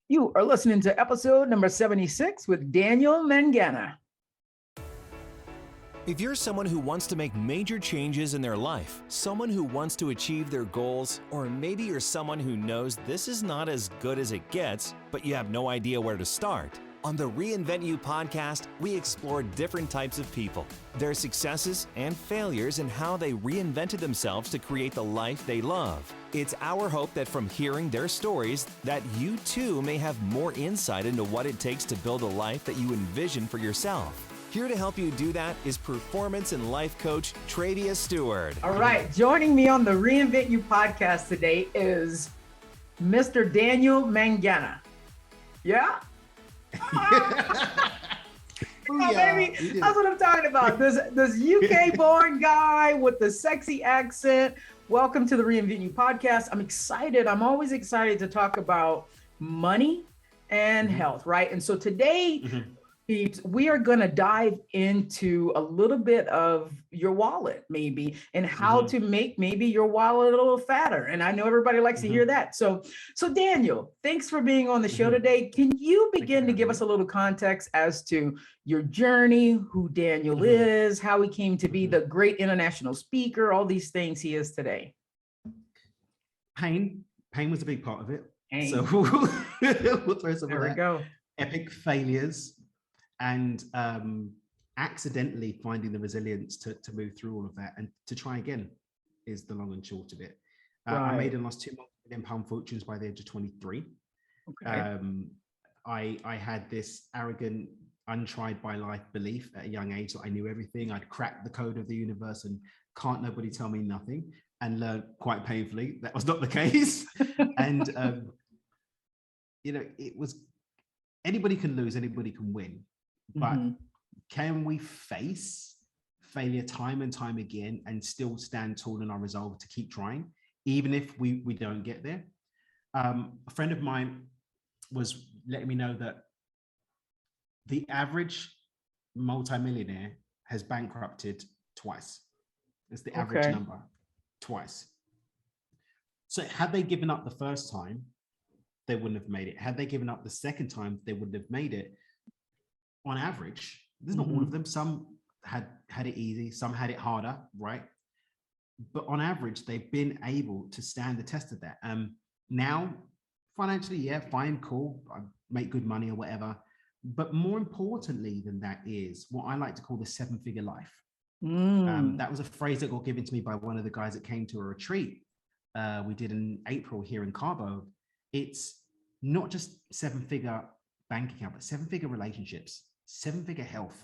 You are listening to episode number 76 with Daniel Mangena. If you're someone who wants to make major changes in their life, someone who wants to achieve their goals, or maybe you're someone who knows this is not as good as it gets, but you have no idea where to start, on the Reinvent You podcast, we explore different types of people, their successes and failures, and how they reinvented themselves to create the life they love. It's our hope that from hearing their stories, that you too may have more insight into what it takes to build a life that you envision for yourself. Here to help you do that is performance and life coach Travia Stewart. All right, joining me on the Reinvent You podcast today is Mr. Daniel Mangena. Yeah? Baby, that's what I'm talking about. This UK-born guy with the sexy accent. Welcome to the Reinvent You podcast. I'm excited. I'm always excited to talk about money and health, right? And so today, we are going to dive into a little bit of your wallet, maybe, and how to make maybe your wallet a little fatter. And I know everybody likes to hear that. So Daniel, thanks for being on the show today. Can you begin to give us a little context as to your journey, who Daniel is, how he came to be the great international speaker, all these things he is today? Pain was a big part of it. Pain. So we'll throw some there of we go. Epic failures. And accidentally finding the resilience to move through all of that and to try again is the long and short of it. I made and lost £2 million fortunes by the age of 23. Okay. I had this arrogant, untried by life belief at a young age that I knew everything. I'd cracked the code of the universe and can't nobody tell me nothing, and learned quite painfully that was not the case. And it was anybody can lose, anybody can win. But can we face failure time and time again and still stand tall in our resolve to keep trying, even if we don't get there? A friend of mine was letting me know that the average multimillionaire has bankrupted twice. It's the average number, twice. So had they given up the first time, they wouldn't have made it. Had they given up the second time, they wouldn't have made it. On average, there's not all of them. Some had it easy, some had it harder, right? But on average, they've been able to stand the test of that. Now, financially, yeah, fine, cool, I make good money or whatever. But more importantly than that is what I like to call the 7-figure life. That was a phrase that got given to me by one of the guys that came to a retreat we did in April here in Cabo. It's not just 7-figure bank account, but 7-figure relationships, 7-figure health,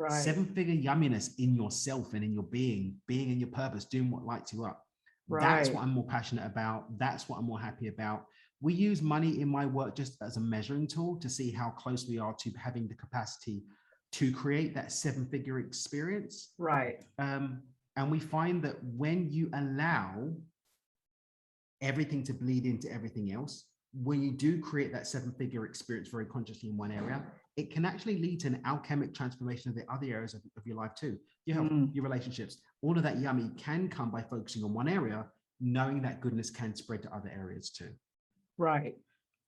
7-figure yumminess in yourself and in your being in your purpose, doing what lights you up. That's what I'm more passionate about. That's what I'm more happy about. We use money in my work just as a measuring tool to see how close we are to having the capacity to create that 7-figure experience. Right. And we find that when you allow everything to bleed into everything else, when you do create that 7-figure experience very consciously in one area, it can actually lead to an alchemic transformation of the other areas of your life too. Your health, your relationships, all of that yummy can come by focusing on one area, knowing that goodness can spread to other areas too. Right.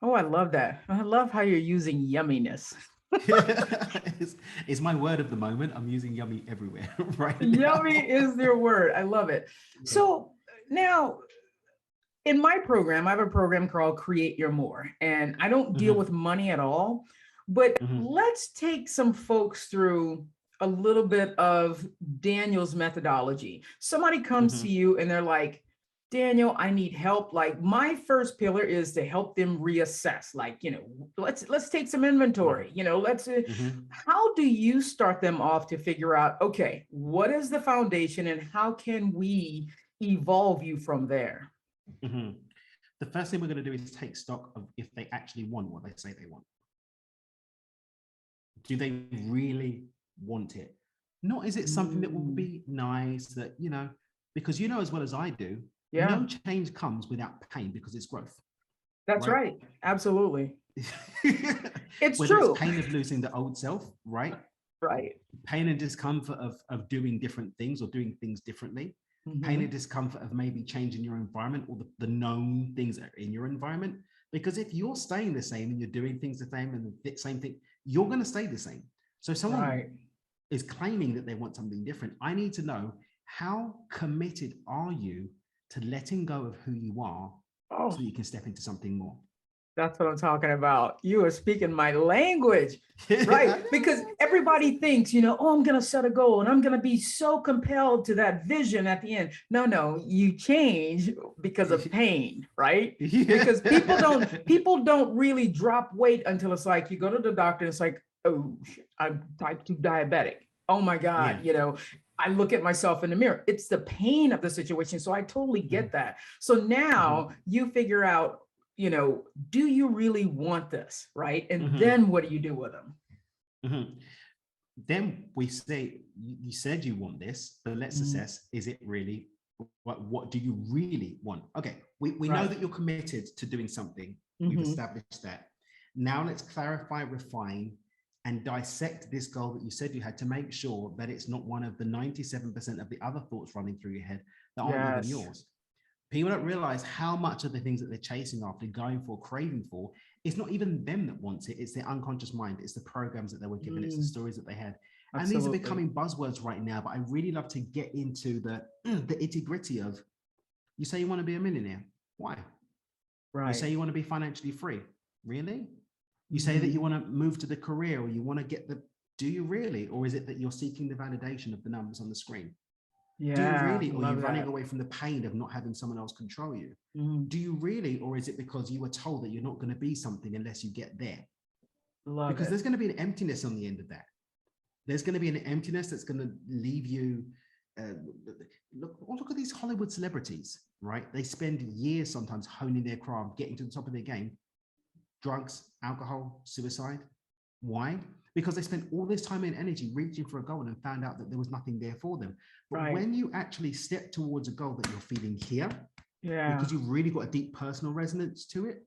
Oh, I love that. I love how you're using yumminess. It's my word of the moment. I'm using yummy everywhere right now. Yummy is your word. I love it. So now, in my program, I have a program called Create Your More, and I don't deal with money at all, but let's take some folks through a little bit of Daniel's methodology. Somebody comes to you and they're like, Daniel, I need help. Like, my first pillar is to help them reassess. Like, let's take some inventory. How do you start them off to figure out, okay, what is the foundation and how can we evolve you from there? The first thing we're going to do is take stock of if they actually want what they say they want. Do they really want it? Not is it something that will be nice that, because as well as I do, no change comes without pain because it's growth. That's right. Absolutely. It's Whether true. It's pain of losing the old self, right? Right. Pain and discomfort of doing different things or doing things differently. Pain and discomfort of maybe changing your environment or the known things that are in your environment. Because if you're staying the same and you're doing things the same and the same thing, you're going to stay the same. So if someone is claiming that they want something different, I need to know, how committed are you to letting go of who you are so you can step into something more? That's what I'm talking about. You are speaking my language, right? Because everybody thinks, oh, I'm going to set a goal and I'm going to be so compelled to that vision at the end. No, you change because of pain, right? Because people don't really drop weight until it's like, you go to the doctor and it's like, oh, I'm type 2 diabetic. Oh my God, I look at myself in the mirror. It's the pain of the situation. So I totally get that. So now you figure out, do you really want this, right? And then what do you do with them? Then we say, you said you want this, but let's assess, is it really, what do you really want? Okay, we know that you're committed to doing something. We've established that. Now let's clarify, refine, and dissect this goal that you said you had to make sure that it's not one of the 97% of the other thoughts running through your head that aren't even yours. People don't realize how much of the things that they're chasing after, going for, craving for, it's not even them that wants it. It's their unconscious mind. It's the programs that they were given. It's the stories that they had. Absolutely. And these are becoming buzzwords right now, but I really love to get into the itty gritty of, you say you want to be a millionaire. Why? Right. You say you want to be financially free. Really? You say that you want to move to the career, or you want to get do you really? Or is it that you're seeking the validation of the numbers on the screen? Yeah, do you really? Or are you running away from the pain of not having someone else control you? Do you really? Or is it because you were told that you're not going to be something unless you get there? Because there's going to be an emptiness on the end of that. There's going to be an emptiness that's going to leave you. Look at these Hollywood celebrities, right? They spend years sometimes honing their craft, getting to the top of their game. Drugs, alcohol, suicide. Why? Because they spent all this time and energy reaching for a goal and found out that there was nothing there for them. But when you actually step towards a goal that you're feeling here, because you've really got a deep personal resonance to it,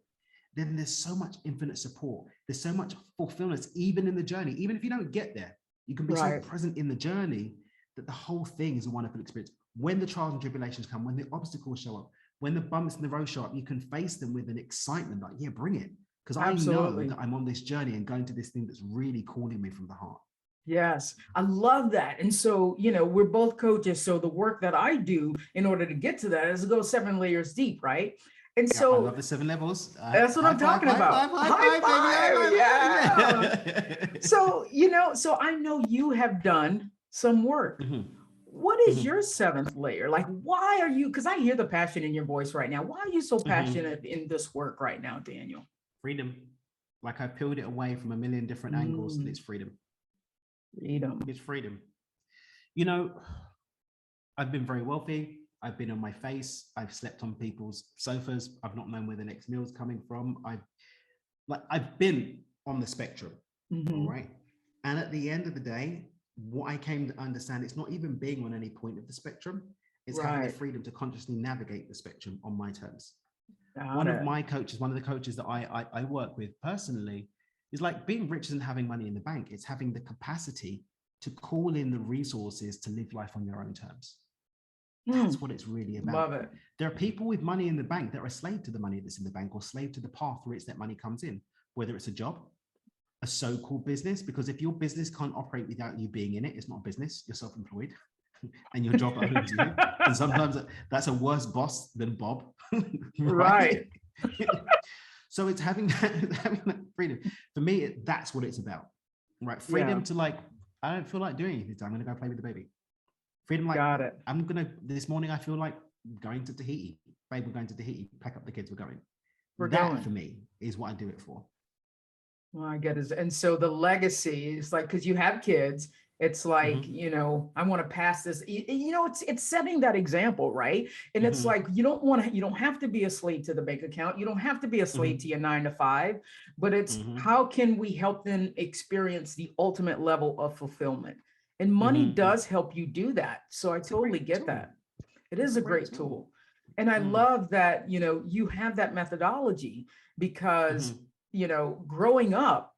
then there's so much infinite support. There's so much fulfillment, even in the journey. Even if you don't get there, you can be so present in the journey that the whole thing is a wonderful experience. When the trials and tribulations come, when the obstacles show up, when the bumps in the road show up, you can face them with an excitement like, yeah, bring it. Because I know that I'm on this journey and going to this thing that's really calling me from the heart. Yes, I love that. And so, we're both coaches. So the work that I do in order to get to that is to go 7 layers deep, right? And so I love the 7 levels. That's what I'm talking about. High five, yeah. So, so I know you have done some work. What is your 7th layer? Like, why are you, because I hear the passion in your voice right now. Why are you so passionate in this work right now, Daniel? Freedom. Like, I peeled it away from a million different angles, and it's freedom. Freedom. It's freedom. I've been very wealthy. I've been on my face. I've slept on people's sofas. I've not known where the next meal's coming from. I've been on the spectrum. All right. And at the end of the day, what I came to understand, it's not even being on any point of the spectrum. It's having the freedom to consciously navigate the spectrum on my terms. One of the coaches that I work with personally is like, being rich isn't having money in the bank. It's having the capacity to call in the resources to live life on your own terms. That's what it's really about. Love it. There are people with money in the bank that are a slave to the money that's in the bank, or slave to the path through which that money comes in, whether it's a job, a so-called business, because if your business can't operate without you being in it, it's not a business, you're self-employed. And your job owns you. And sometimes that's a worse boss than Bob. Right. So it's having that freedom. For me, that's what it's about. Right. Freedom to, like, I don't feel like doing anything. I'm going to go play with the baby. Freedom, like, got it. This morning I feel like going to Tahiti. Babe, we're going to Tahiti. Pack up the kids, we're going. That for me is what I do it for. Well, I get it. And so the legacy is like, because you have kids, it's like, I want to pass this, it's setting that example, right? And it's like, you don't have to be a slave to the bank account. You don't have to be a slave to your 9 to 5, but it's how can we help them experience the ultimate level of fulfillment? And money does help you do that. So I totally get that. It is a great tool. And I love that, you have that methodology because, growing up,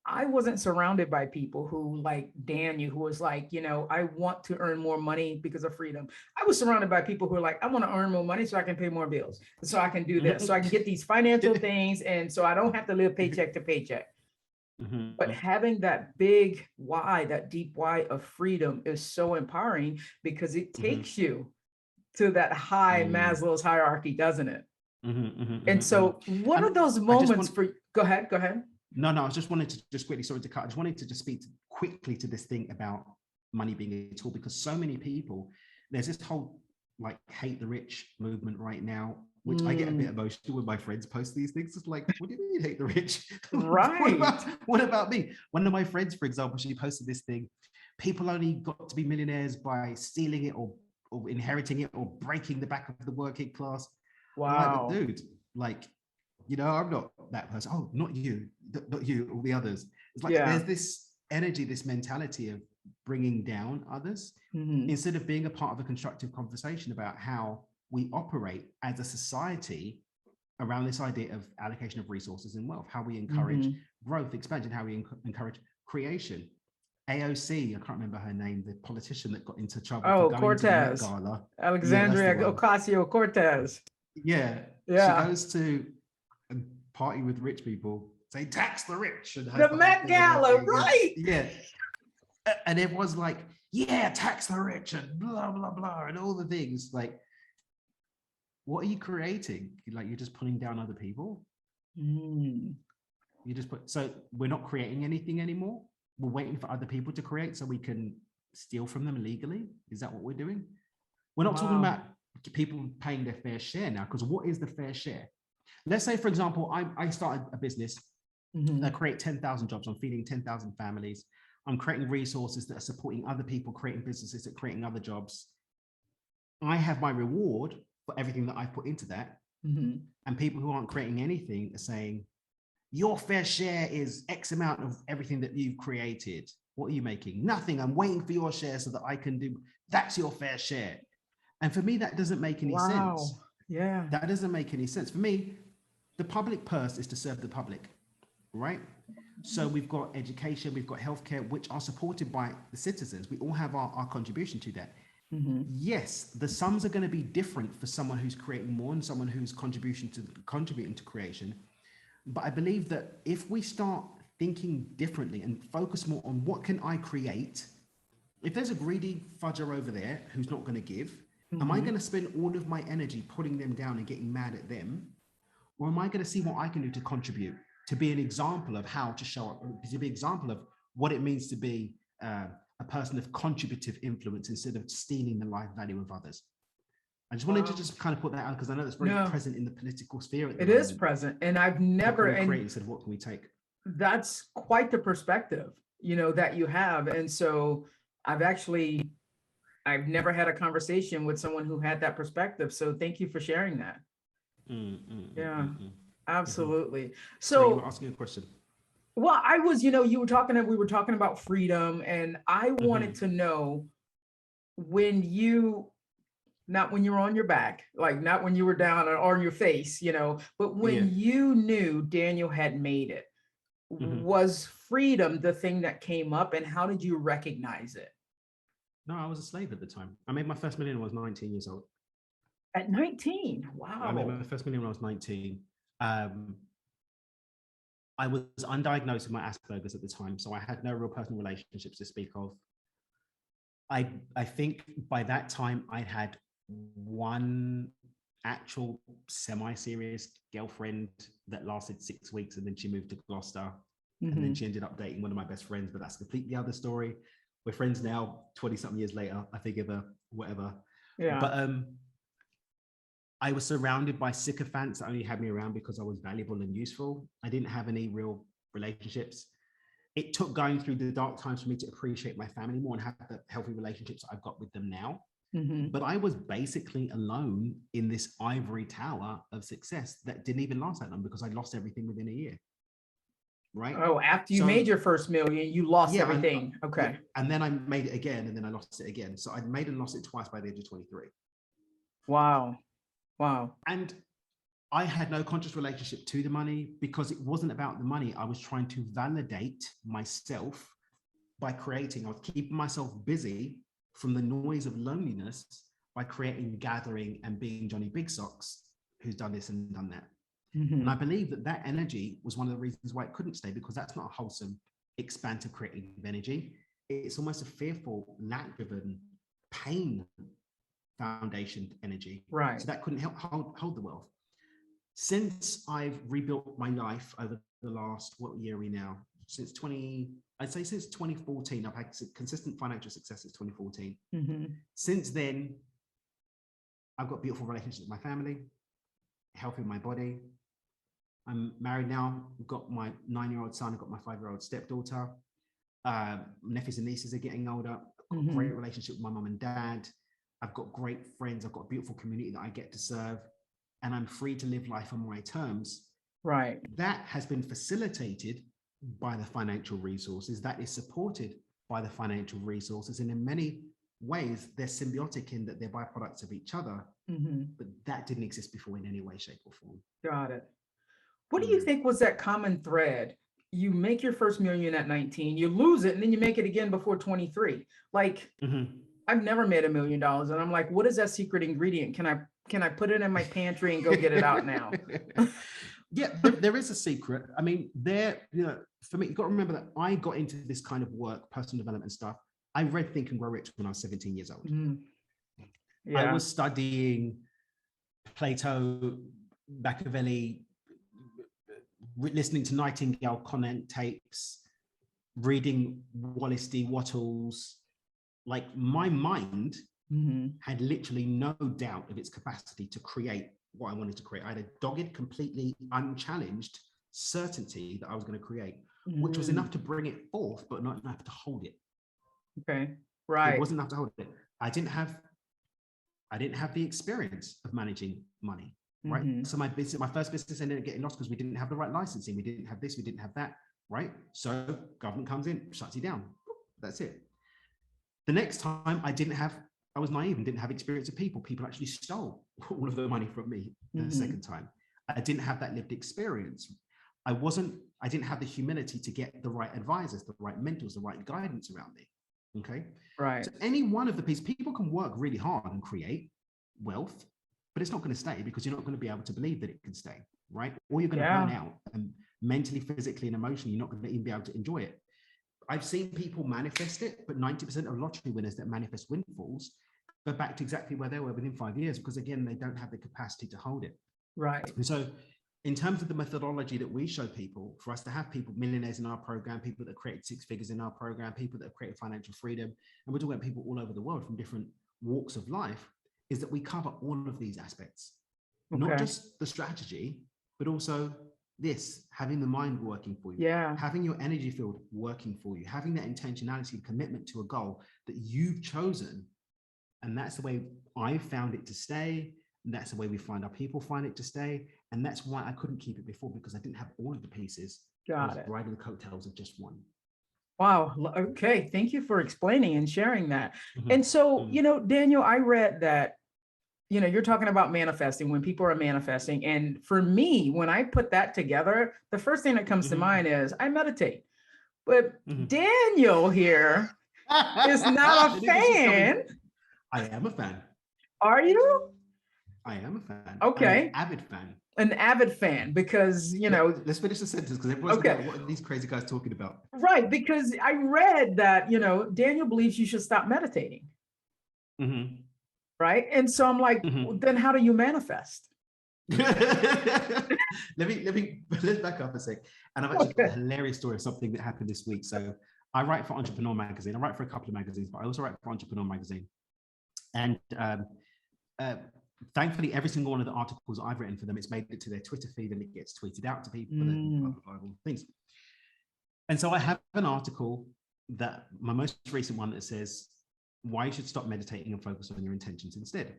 I wasn't surrounded by people who like Daniel, who was like, I want to earn more money because of freedom. I was surrounded by people who are like, I want to earn more money so I can pay more bills, so I can do this, so I can get these financial things, and so I don't have to live paycheck to paycheck. But having that big why, that deep why of freedom is so empowering, because it takes you to that high Maslow's hierarchy, doesn't it? And so what are those moments for, go ahead. No, I just wanted to just quickly, sorry to cut. I just wanted to just speak quickly to this thing about money being a tool, because so many people, there's this whole like hate the rich movement right now, which I get a bit emotional when my friends post these things. It's like, what do you mean hate the rich? Right. what about me? One of my friends, for example, she posted this thing: people only got to be millionaires by stealing it or inheriting it or breaking the back of the working class. Wow. Like, dude, like, I'm not that person. Oh, not you, all the others. It's like there's this energy, this mentality of bringing down others instead of being a part of a constructive conversation about how we operate as a society around this idea of allocation of resources and wealth, how we encourage growth, expansion, how we encourage creation. AOC, I can't remember her name, the politician that got into trouble for going Cortez. to the Met Gala. Alexandria Ocasio-Cortez. Yeah, she goes to party with rich people, say tax the rich, and the Met Gala, right? Yeah, and everyone's like, yeah, tax the rich and blah blah blah and all the things. Like, what are you creating? Like, you're just pulling down other people. You just so we're not creating anything anymore. We're waiting for other people to create so we can steal from them illegally. Is that what we're doing? We're not talking about people paying their fair share now, because what is the fair share? Let's say, for example, I started a business that create 10,000 jobs. I'm feeding 10,000 families. I'm creating resources that are supporting other people, creating businesses that are creating other jobs. I have my reward for everything that I put into that. And people who aren't creating anything are saying, your fair share is X amount of everything that you've created. What are you making? Nothing. I'm waiting for your share so that I can do, that's your fair share. And for me, that doesn't make any sense. Yeah. That doesn't make any sense. For me, the public purse is to serve the public, right? So we've got education, we've got healthcare, which are supported by the citizens. We all have our contribution to that. Yes, the sums are going to be different for someone who's creating more and someone who's contributing to creation. But I believe that if we start thinking differently and focus more on what can I create, if there's a greedy fudger over there who's not going to give, am I going to spend all of my energy putting them down and getting mad at them? Or am I going to see what I can do to contribute, to be an example of how to show up, to be an example of what it means to be a person of contributive influence instead of stealing the life value of others? I just wanted to just kind of put that out because I know it's very present in the political sphere at the moment. It is present. And I've never said, what can we take? That's quite the perspective, that you have. And so I've never had a conversation with someone who had that perspective. So thank you for sharing that. Absolutely. So you were asking a question. Well, I was, we were talking about freedom, and I wanted to know not when you were on your back, like not when you were down or on your face, but when you knew Daniel had made it, was freedom the thing that came up, and how did you recognize it? No, I was a slave at the time. I made my first million when I was 19 years old. At 19? Wow. I made my first million when I was 19. I was undiagnosed with my Asperger's at the time, so I had no real personal relationships to speak of. I think by that time I'd had one actual semi-serious girlfriend that lasted 6 weeks, and then she moved to Gloucester, and then she ended up dating one of my best friends, but that's a completely other story. We're friends now, 20-something years later. I forgive her, whatever. Yeah. But I was surrounded by sycophants that only had me around because I was valuable and useful. I didn't have any real relationships. It took going through the dark times for me to appreciate my family more and have the healthy relationships I've got with them now. But I was basically alone in this ivory tower of success that didn't even last that long because I lost everything within a year. Right? Oh, after you made your first million, you lost everything. Okay. Yeah. And then I made it again, and then I lost it again. So I made and lost it twice by the age of 23. Wow. And I had no conscious relationship to the money because it wasn't about the money. I was trying to validate myself by creating. I was keeping myself busy from the noise of loneliness by creating, gathering, and being Johnny Big Socks, who's done this and done that. And I believe that that energy was one of the reasons why it couldn't stay, because that's not a wholesome, expansive, creative energy. It's almost a fearful, lack-driven, pain foundation energy. Right. So that couldn't help hold the wealth. Since I've rebuilt my life over the last, what year are we now? Since 2014, I've had consistent financial success since 2014. Since then, I've got beautiful relationships with my family, health in my body. I'm married now. I've got my 9-year-old son. I've got my 5-year-old stepdaughter. Nephews and nieces are getting older. I've got a great relationship with my mum and dad. I've got great friends. I've got a beautiful community that I get to serve. And I'm free to live life on my terms. Right. That has been facilitated by the financial resources. That is supported by the financial resources. And in many ways, they're symbiotic in that they're byproducts of each other. But that didn't exist before in any way, shape, or form. Got it. What do you think was that common thread? You make your first million at 19, you lose it, and then you make it again before 23. Like, I've never made $1 million. And I'm like, what is that secret ingredient? Can I put it in my pantry and go get it out now? Yeah, there is a secret. I mean, for me, you've got to remember that I got into this kind of work, personal development stuff. I read Think and Grow Rich when I was 17 years old. Yeah. I was studying Plato, Machiavelli, listening to Nightingale comment tapes, reading Wallace D. Wattles. Like, my mind had literally no doubt of its capacity to create what I wanted to create. I had a dogged, completely unchallenged certainty that I was going to create, which was enough to bring it forth, but not enough to hold it. Okay, right. It wasn't enough to hold it. I didn't have the experience of managing money, right? So my first business ended up getting lost because we didn't have the right licensing. We didn't have this, we didn't have that, right? So government comes in, shuts you down. That's it. The next time I was naive and didn't have experience of people. People actually stole all of the money from me the second time. I didn't have that lived experience. I didn't have the humility to get the right advisors, the right mentors, the right guidance around me. Okay. Right. So any one of the pieces, people can work really hard and create wealth, but it's not going to stay because you're not going to be able to believe that it can stay, right? Or you're going to burn out, and mentally, physically, and emotionally, you're not going to even be able to enjoy it. I've seen people manifest it, but 90% of lottery winners that manifest windfalls go back to exactly where they were within 5 years, because again, they don't have the capacity to hold it. Right. And so in terms of the methodology that we show people, for us to have people, millionaires in our program, people that created 6 figures in our program, people that have created financial freedom, and we're talking about people all over the world from different walks of life, is that we cover all of these aspects, not just the strategy, but also having the mind working for you, having your energy field working for you, having that intentionality and commitment to a goal that you've chosen. And that's the way I found it to stay. And that's the way we find our people find it to stay. And that's why I couldn't keep it before, because I didn't have all of the pieces. Got it. Riding the coattails of just one. Wow. Okay. Thank you for explaining and sharing that. And so, Daniel, I read that, you're talking about manifesting, when people are manifesting. And for me, when I put that together, the first thing that comes to mind is I meditate. But Daniel here is not a fan. I am a fan. Are you? I am a fan. Okay. I'm an avid fan. An avid fan, because, Let's finish the sentence, because everyone's like, what are these crazy guys talking about? Right. Because I read that, Daniel believes you should stop meditating. Right. And so I'm like, well, then how do you manifest? let's back up a sec. And I've actually got a hilarious story of something that happened this week. So I write for Entrepreneur Magazine. I write for a couple of magazines, but I also write for Entrepreneur Magazine. And thankfully, every single one of the articles I've written for them, it's made it to their Twitter feed and it gets tweeted out to people and blah, blah, blah, things. And so I have an article, that my most recent one, that says why you should stop meditating and focus on your intentions instead.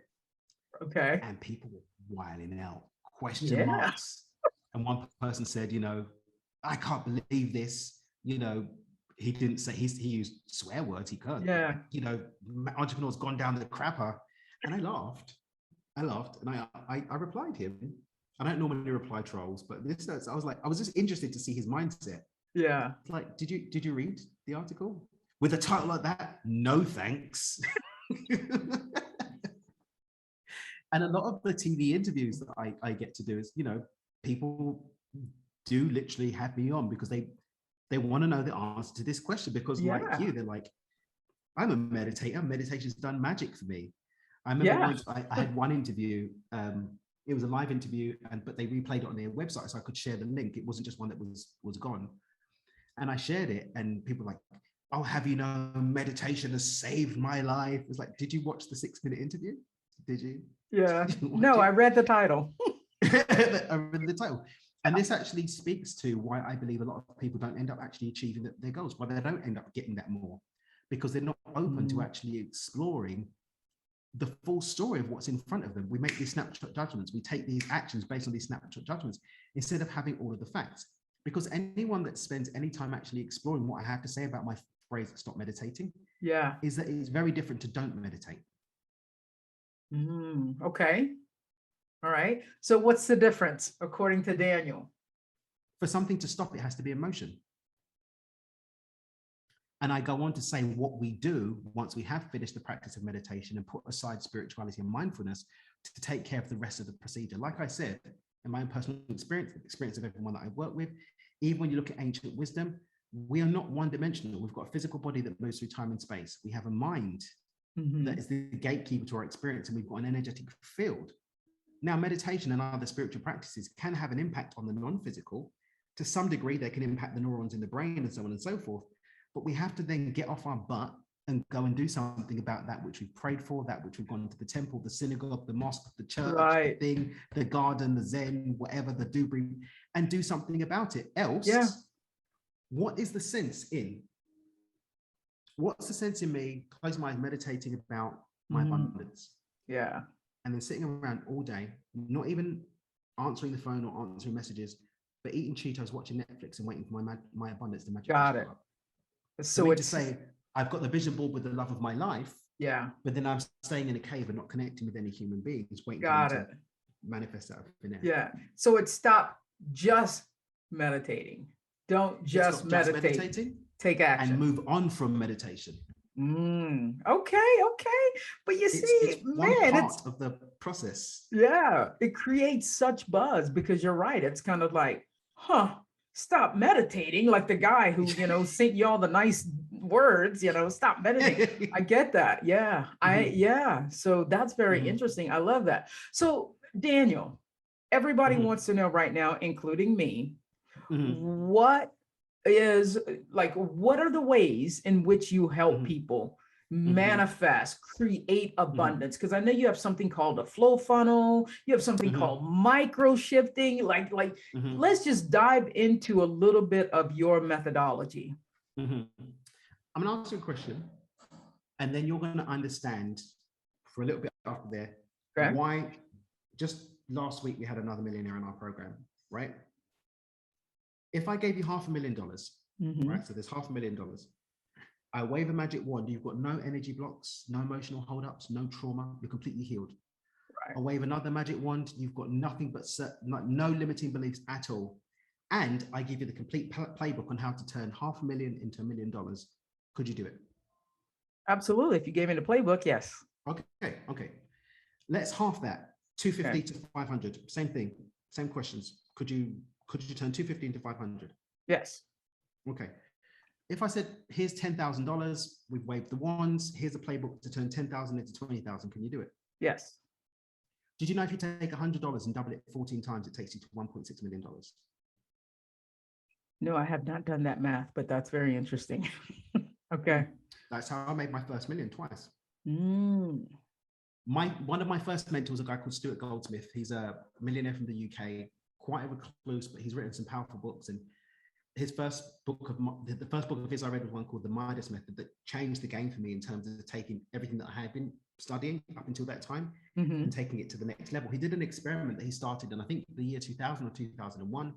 Okay. And people were wiling out, question marks. And one person said, I can't believe this. He didn't say, he used swear words. He could. Yeah. Entrepreneur's gone down the crapper. And I laughed. And I replied to him. I don't normally reply trolls, but this, I was just interested to see his mindset. Yeah. Like, did you read the article with a title like that? No, thanks. And a lot of the TV interviews that I get to do is, people do literally have me on because they want to know the answer to this question, because like you, they're like, I'm a meditator. Meditation's done magic for me. I remember once I had one interview. It was a live interview, but they replayed it on their website, so I could share the link. It wasn't just one that was gone. And I shared it, and people were like, "Oh, have you known meditation has saved my life?" It's like, did you watch the 6-minute interview? Did you? Yeah. No, I read the title. I read the title. And this actually speaks to why I believe a lot of people don't end up actually achieving their goals, why they don't end up getting that more, because they're not open to actually exploring the full story of what's in front of them. We make these snapshot judgments. We take these actions based on these snapshot judgments instead of having all of the facts. Because anyone that spends any time actually exploring what I have to say about my phrase, stop meditating, is that it's very different to don't meditate. Okay. All right. So what's the difference according to Daniel? For something to stop, it has to be emotion. And I go on to say what we do once we have finished the practice of meditation and put aside spirituality and mindfulness to take care of the rest of the procedure. Like I said, in my own personal experience, the experience of everyone that I work with, even when you look at ancient wisdom, we are not one-dimensional. We've got a physical body that moves through time and space. We have a mind that is the gatekeeper to our experience, and we've got an energetic field. Now, meditation and other spiritual practices can have an impact on the non-physical. To some degree, they can impact the neurons in the brain and so on and so forth. But we have to then get off our butt and go and do something about that which we've prayed for, that which we've gone to the temple, the synagogue, the mosque, the church, the thing, the garden, the Zen, whatever, the Dubri, and do something about it. Else, what is the sense in? What's the sense in me closing my eyes, meditating about my abundance? Yeah. And then sitting around all day, not even answering the phone or answering messages, but eating Cheetos, watching Netflix, and waiting for my abundance to magically show up. So it's to say, I've got the vision board with the love of my life. Yeah. But then I'm staying in a cave and not connecting with any human beings, waiting for them to manifest out of thin air. Yeah. So it's stop just meditating. Don't just meditate. Take action. And move on from meditation. Okay. But you see, it's one part of the process. Yeah. It creates such buzz because you're right. It's kind of like, stop meditating, like the guy who, sent you all the nice words, stop meditating. I get that. Yeah. So that's very interesting. I love that. So Daniel, everybody wants to know right now, including me, what are the ways in which you help people manifest, create abundance? Because I know you have something called a flow funnel, you have something called microshifting. Let's just dive into a little bit of your methodology. I'm gonna ask you a question, and then you're gonna understand for a little bit after there why. Just last week we had another millionaire in our program, right? If I gave you $500,000, right? So there's $500,000. I wave a magic wand. You've got no energy blocks, no emotional holdups, no trauma. You're completely healed. Right. I wave another magic wand. You've got nothing but no limiting beliefs at all. And I give you the complete playbook on how to turn $500,000 into $1 million. Could you do it? Absolutely. If you gave me the playbook, yes. Okay. Let's half that. 250 to 500. Same thing. Same questions. Could you turn 250 into 500? Yes. Okay. If I said, here's $10,000, we've waved the wands, here's a playbook to turn 10,000 into 20,000, can you do it? Yes. Did you know if you take $100 and double it 14 times, it takes you to $1.6 million? No, I have not done that math, but that's very interesting. Okay. That's how I made my first million twice. One of my first mentors, a guy called Stuart Goldsmith. He's a millionaire from the UK, quite a recluse, but he's written some powerful books. And the first book of his I read was one called The Midas Method, that changed the game for me in terms of taking everything that I had been studying up until that time and taking it to the next level. He did an experiment that he started in, I think, the year 2000 or 2001,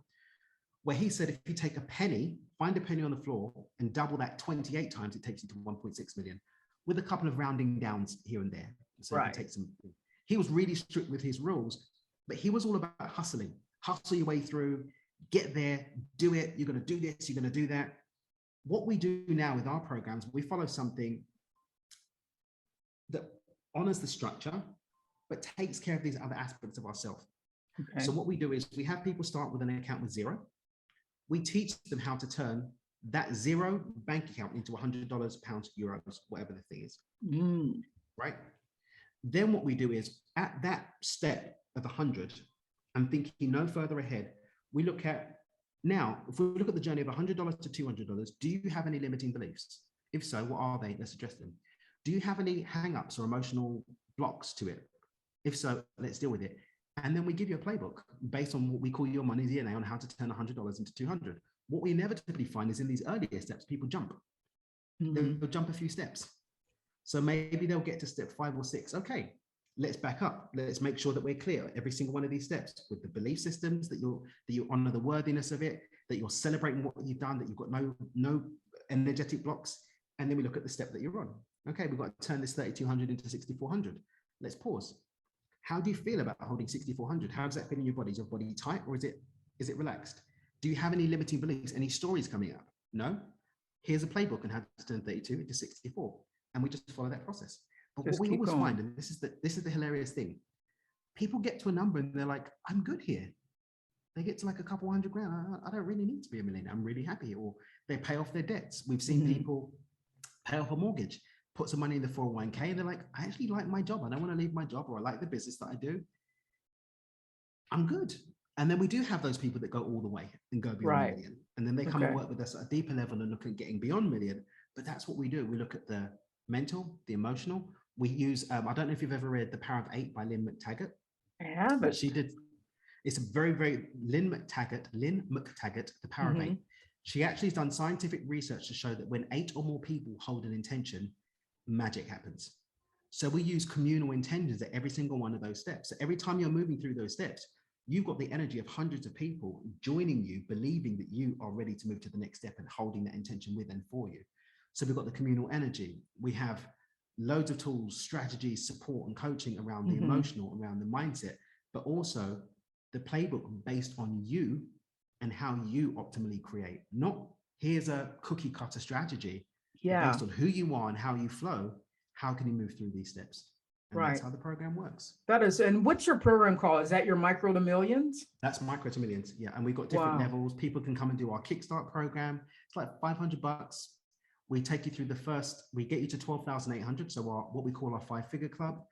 where he said, if you take a penny, find a penny on the floor and double that 28 times, it takes you to 1.6 million, with a couple of rounding downs here and there. So he was really strict with his rules, But he was all about hustling. Hustle your way through, get there, do it. You're going to do this, you're going to do that. What we do now with our programs, we follow something that honors the structure, but takes care of these other aspects of ourselves. Okay. So what we do is we have people start with an account with zero. We teach them how to turn that zero bank account into $100, pounds, euros, whatever the thing is. Right? Then what we do is at that step of 100, I'm thinking no further ahead. We look at now, if we look at the journey of $100 to $200, do you have any limiting beliefs? If so, what are they? Let's address them. Do you have any hang-ups or emotional blocks to it? If so, let's deal with it. And then we give you a playbook based on what we call your money DNA on how to turn $100 into 200. What we inevitably find is in these earlier steps, people jump. They'll jump a few steps. So maybe they'll get to step 5 or 6. Okay, let's back up. Let's make sure that we're clear every single one of these steps with the belief systems, that you honor the worthiness of it, that you're celebrating what you've done, that you've got no energetic blocks. And then we look at the step that you're on. Okay, we've got to turn this 3,200 into 6,400. Let's pause. How do you feel about holding 6,400? How does that feel in your body? Is your body tight or is it relaxed? Do you have any limiting beliefs, any stories coming up? No? Here's a playbook on how to turn 32 into 64. And we just follow that process. But just what we always find, and this is the hilarious thing, people get to a number and they're like, I'm good here. They get to like a couple $100,000. I don't really need to be a millionaire. I'm really happy. Or they pay off their debts. We've seen people pay off a mortgage, put some money in the 401k, and they're like, I actually like my job. I don't want to leave my job, or I like the business that I do. I'm good. And then we do have those people that go all the way and go beyond a million. And then they come and work with us at a deeper level and look at getting beyond million. But that's what we do. We look at the mental, the emotional. We use, I don't know if you've ever read The Power of 8 by Lynn McTaggart. I haven't. She did. It's a very, very, Lynn McTaggart, The Power of 8. She actually has done scientific research to show that when 8 or more people hold an intention, magic happens. So we use communal intentions at every single one of those steps. So every time you're moving through those steps, you've got the energy of hundreds of people joining you, believing that you are ready to move to the next step and holding that intention with and for you. So we've got the communal energy. We have loads of tools, strategies, support, and coaching around the emotional, around the mindset, but also the playbook based on you and how you optimally create. Not here's a cookie cutter strategy. Based on who you are and how you flow, how can you move through these steps? And that's how the program works. That is, and what's your program called? Is that your Micro to Millions? That's Micro to Millions, yeah. And we've got different levels. People can come and do our Kickstart program. It's like $500. We take you through we get you to 12,800. So what we call our 5-figure club.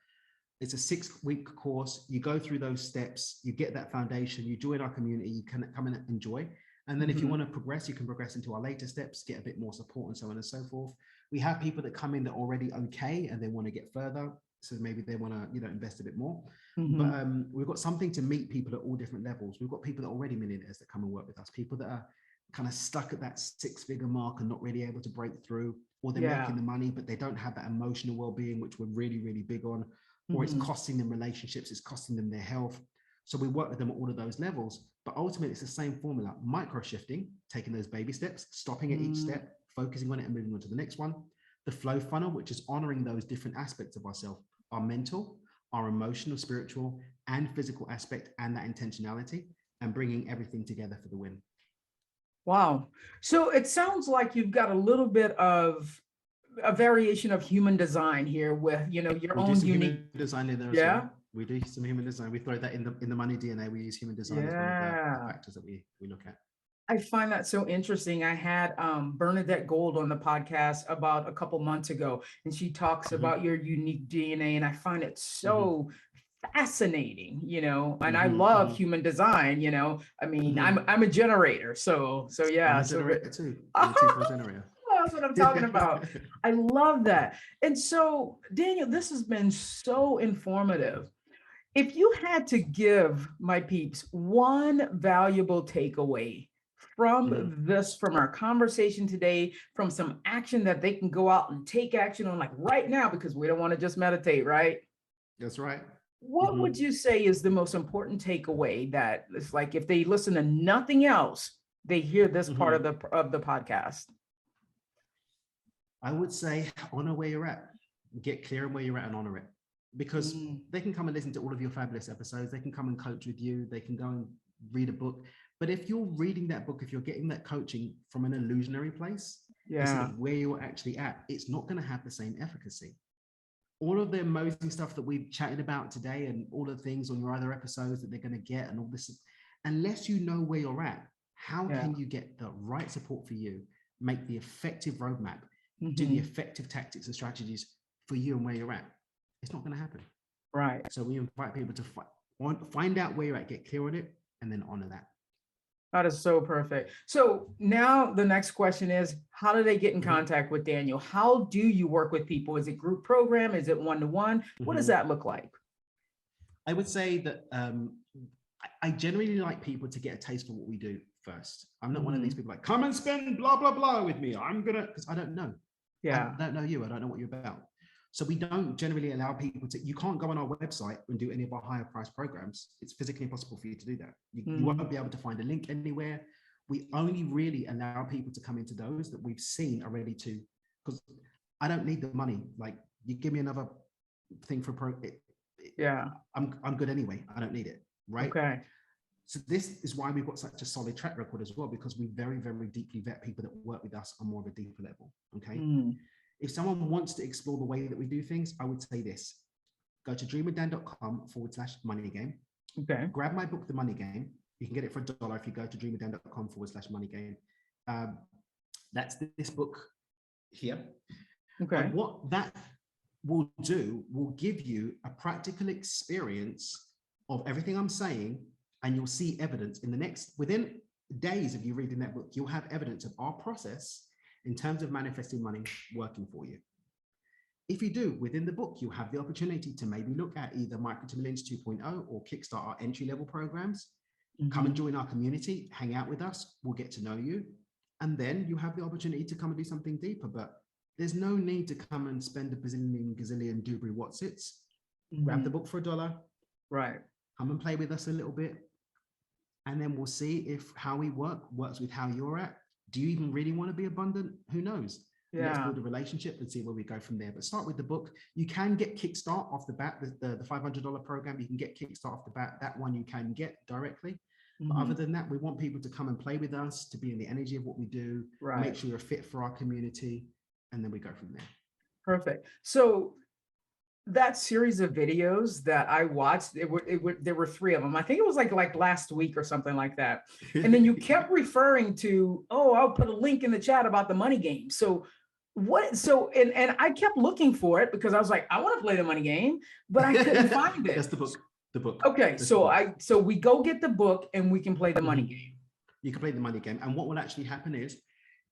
It's a 6-week course. You go through those steps, you get that foundation, you join our community, you can come in and enjoy. And then if you want to progress, you can progress into our later steps, get a bit more support and so on and so forth. We have people that come in that are already okay and they want to get further. So maybe they want to, invest a bit more. But we've got something to meet people at all different levels. We've got people that are already millionaires that come and work with us, people that are kind of stuck at that 6-figure mark and not really able to break through, or they're making the money, but they don't have that emotional well-being, which we're really, really big on, or it's costing them relationships, it's costing them their health. So we work with them at all of those levels, but ultimately it's the same formula. Micro-shifting, taking those baby steps, stopping at each step, focusing on it and moving on to the next one. The flow funnel, which is honoring those different aspects of ourselves, our mental, our emotional, spiritual, and physical aspect, and that intentionality, and bringing everything together for the win. Wow. So it sounds like you've got a little bit of a variation of human design here with, your own unique design in there as well. We do some human design. We throw that in the money DNA. We use human design as one of the factors that we look at. I find that so interesting. I had Bernadette Gold on the podcast about a couple months ago, and she talks about your unique DNA, and I find it so fascinating, and I love human design, I mean, I'm a generator. So yeah. I'm a generator too. I'm a T4 generator. That's what I'm talking about. I love that. And so, Daniel, this has been so informative. If you had to give my peeps one valuable takeaway from from our conversation today, from some action that they can go out and take action on like right now, because we don't want to just meditate, right? That's right. What would you say is the most important takeaway that it's like if they listen to nothing else, they hear this part of the podcast? I would say honor where you're at. Get clear on where you're at and honor it. because they can come and listen to all of your fabulous episodes. They can come and coach with you. They can go and read a book. But if you're reading that book, if you're getting that coaching from an illusionary place, instead of where you're actually at, it's not going to have the same efficacy. All of the amazing stuff that we've chatted about today and all the things on your other episodes that they're going to get and all this, unless you know where you're at, how can you get the right support for you, make the effective roadmap, do the effective tactics and strategies for you and where you're at? It's not going to happen. Right. So we invite people to find out where you're at, get clear on it, and then honor that. That is so perfect. So now the next question is, how do they get in contact with Daniel? How do you work with people? Is it group program? Is it one-to-one? What does that look like? I would say that I generally like people to get a taste for what we do first. I'm not one of these people like, come and spend blah, blah, blah with me. Because I don't know. I don't know you. I don't know what you're about. So we don't generally allow people to, you can't go on our website and do any of our higher price programs. It's physically impossible for you to do that. You won't be able to find a link anywhere. We only really allow people to come into those that we've seen are ready to, because I don't need the money. Like, you give me another thing for I'm good anyway. I don't need it. Right. Okay. So this is why we've got such a solid track record as well, because we very, very deeply vet people that work with us on more of a deeper level. Okay. If someone wants to explore the way that we do things, I would say this: go to dreamwithdan.com/money game. Okay. Grab my book, The Money Game. You can get it for $1 if you go to dreamwithdan.com/money game. That's this book here. Okay. And what that will do will give you a practical experience of everything I'm saying, and you'll see evidence within days of you reading that book. You'll have evidence of our process in terms of manifesting money working for you. If you do, within the book, you have the opportunity to maybe look at either Micro to Millions 2.0 or Kickstart our entry-level programs. Come and join our community, hang out with us, we'll get to know you. And then you have the opportunity to come and do something deeper. But there's no need to come and spend a gazillion doobry Watsits. Grab the book for $1. Right. Come and play with us a little bit. And then we'll see if how we works with how you're at. Do you even really want to be abundant? Who knows? Let's build a relationship and see where we go from there. But start with the book. You can get Kickstart off the bat, the $500 program. You can get Kickstart off the bat. That one you can get directly. But other than that, we want people to come and play with us, to be in the energy of what we do, make sure you're fit for our community, and then we go from there. Perfect. So that series of videos that I watched, there were 3 of them. I think it was like last week or something like that. And then you kept referring to, I'll put a link in the chat about the money game. So and I kept looking for it because I was like, I want to play the money game, but I couldn't find it. That's the book. The book. Okay. So we go get the book and we can play the money game. You can play the money game. And what will actually happen is,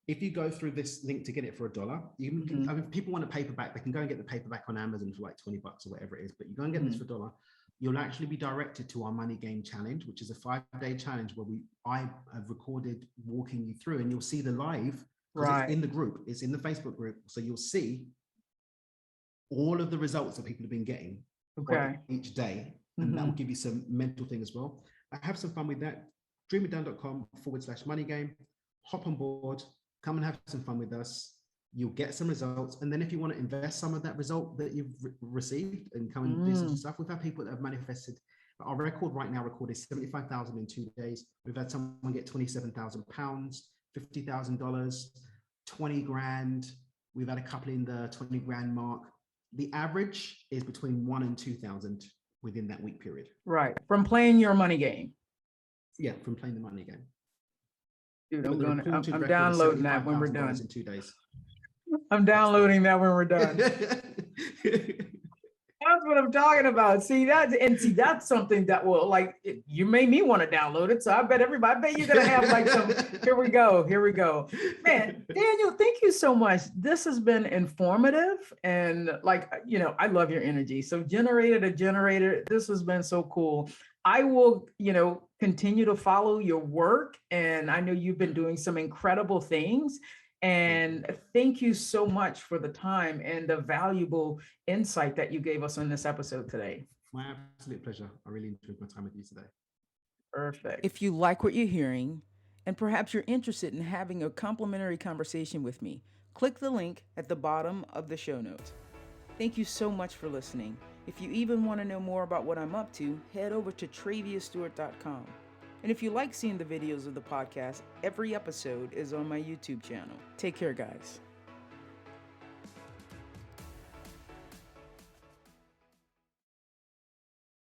if you go through this link to get it for $1, you can, I mean, people want a paperback, they can go and get the paperback on Amazon for like $20 or whatever it is, but you go and get this for $1, you'll actually be directed to our Money Game Challenge, which is a 5-day challenge where I have recorded walking you through, and you'll see the live, it's in the group, it's in the Facebook group. So you'll see all of the results that people have been getting each day. And that will give you some mental thing as well. I have some fun with that. dreamwithdan.com/money game, hop on board. Come and have some fun with us. You'll get some results. And then if you want to invest some of that result that you've received and come and do some stuff, we've had people that have manifested. Our record right now recorded 75,000 in 2 days. We've had someone get 27,000 pounds, $50,000, 20 grand. We've had a couple in the 20 grand mark. The average is between 1 and 2,000 within that week period. Right. From playing your money game. Yeah, from playing the money game. Dude, I'm downloading that when we're done. In 2 days. I'm downloading that when we're done. That's what I'm talking about. See, that's something that will, like, you made me want to download it. So I bet you're going to have like some, here we go. Man, Daniel, thank you so much. This has been informative. And like, I love your energy. So generator to generator, this has been so cool. I will, continue to follow your work. And I know you've been doing some incredible things. And thank you so much for the time and the valuable insight that you gave us on this episode today. My absolute pleasure. I really enjoyed my time with you today. Perfect. If you like what you're hearing, and perhaps you're interested in having a complimentary conversation with me, click the link at the bottom of the show notes. Thank you so much for listening. If you even want to know more about what I'm up to, head over to traviastewart.com. And if you like seeing the videos of the podcast, every episode is on my YouTube channel. Take care, guys.